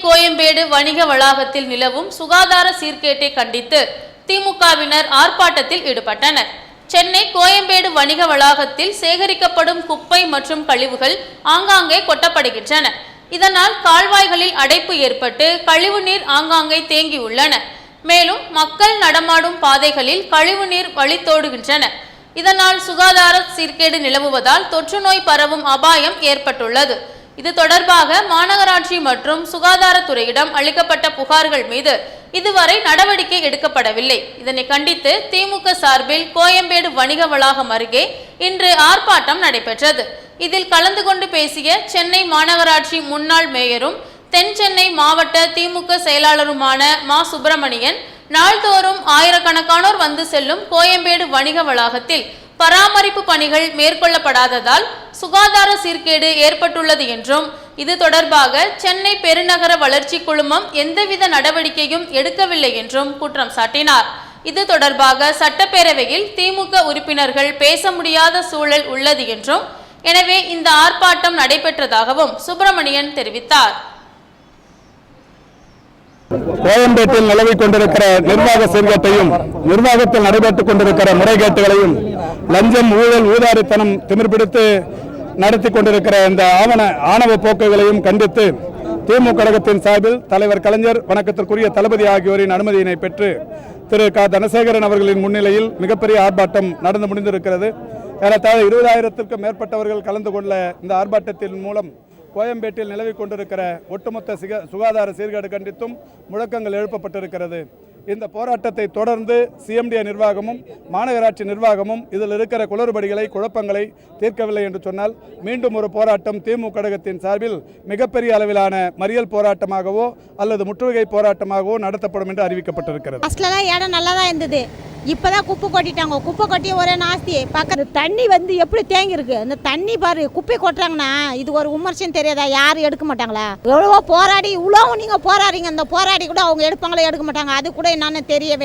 கோயம்பேடு வணிக வளாகத்தில் நிலவும் சுகாதார சீர்கேட்டை கண்டித்து திமுகவினர் ஆர்ப்பாட்டத்தில் ஈடுபட்டனர். சென்னை கோயம்பேடு வணிக வளாகத்தில் சேகரிக்கப்படும் குப்பை மற்றும் கழிவுகள் ஆங்காங்கே கொட்டப்படுகின்றன. இதனால் கால்வாய்களில் அடைப்பு ஏற்பட்டு கழிவுநீர் ஆங்காங்கே தேங்கியுள்ளன. மேலும் மக்கள் நடமாடும் பாதைகளில் கழிவுநீர் வழித்தோடுகின்றன. இதனால் சுகாதார சீர்கேடு நிலவுவதால் தொற்று நோய் பரவும் அபாயம் ஏற்பட்டுள்ளது. இது தொடர்பாக மாநகராட்சி மற்றும் சுகாதாரத்துறையிடம் அளிக்கப்பட்ட புகார்கள் மீது இதுவரை நடவடிக்கை எடுக்கப்படவில்லை. இதனை கண்டித்து திமுக சார்பில் கோயம்பேடு வணிக வளாகம் அருகே இன்று ஆர்ப்பாட்டம் நடைபெற்றது. இதில் கலந்து கொண்டு பேசிய சென்னை மாநகராட்சி முன்னாள் மேயரும் தென் சென்னை மாவட்ட திமுக செயலாளருமான மா சுப்பிரமணியன், நாள்தோறும் ஆயிரக்கணக்கானோர் வந்து செல்லும் கோயம்பேடு வணிக வளாகத்தில் பராமரிப்பு பணிகள் மேற்கொள்ளப்படாததால் சுகாதார சீர்கேடு ஏற்பட்டுள்ளது என்றும், இது தொடர்பாக சென்னை பெருநகர வளர்ச்சி குழுமம் எந்தவித நடவடிக்கையும் எடுக்கவில்லை என்றும் குற்றம் சாட்டினார். இது தொடர்பாக சட்டப்பேரவையில் திமுக உறுப்பினர்கள் பேச முடியாத சூழல் உள்ளது என்றும், எனவே இந்த ஆர்ப்பாட்டம் நடைபெற்றதாகவும் சுப்பிரமணியன் தெரிவித்தார். கோயம்பேட்டில் நிலவிக் கொண்டிருக்கிற நிர்வாக சீர்கேட்டையும், நிர்வாகத்தில் நடைபெற்றுக் கொண்டிருக்கிற முறைகேட்டுகளையும், லஞ்சம், ஊழல், ஊதாரித்தனம் திமிர்பிடித்து நடத்தி கொண்டிருக்கிற இந்த ஆணவ போக்குகளையும் கண்டித்து திமுக கழகத்தின் சார்பில் தலைவர் கலைஞர், வணக்கத்திற்குரிய தளபதி ஆகியோரின் அனுமதியினை பெற்று திரு க தனசேகரன் அவர்களின் முன்னிலையில் மிகப்பெரிய ஆர்ப்பாட்டம் நடந்து முடிந்திருக்கிறது. ஏறத்தாழ 20,000க்கும் மேற்பட்டவர்கள் கலந்து கொள்ள இந்த ஆர்ப்பாட்டத்தின் மூலம் கோயம்பேட்டில் நிலவிக் கொண்டிருக்கிற ஒட்டுமொத்த சுகாதார சீர்கேடு கண்டித்தும் முழக்கங்கள் எழுப்பப்பட்டிருக்கிறது. இந்த போராட்டத்தை தொடர்ந்து சிஎம்டி நிர்வாகமும் மாநகராட்சி நிர்வாகமும் இதில் இருக்கிற குளறுபடிகளை, குழப்பங்களை தீர்க்கவில்லை என்று சொன்னால் மீண்டும் ஒரு போராட்டம் திமுக கழகத்தின் சார்பில் மிகப்பெரிய அளவிலான மறியல் போராட்டமாகவோ அல்லது முற்றுகை போராட்டமாகவோ நடத்தப்படும் என்று அறிவிக்கப்பட்டிருக்கிறது. ஃபர்ஸ்ட்லாம் இடம் நல்லா தான் இருந்தது. இப்போதான் குப்பை கொட்டிட்டாங்க. குப்பை கொட்டி ஒரே நாஸ்தி. பக்கத்து தண்ணி வந்து எப்படி தேங்கி இருக்கு. அந்த தண்ணி பாரு, குப்பை கொட்டுறாங்கன்னா இது ஒரு விமர்சனம் தெரியாதா? யாரும் எடுக்க மாட்டாங்களா? எவ்வளவோ போராடி, இவ்வளோ நீங்கள் போராடுறீங்க. அந்த போராடி கூட அவங்க எடுப்பாங்களே, எடுக்க மாட்டாங்க. அது கூட என்னன்னு தெரியவே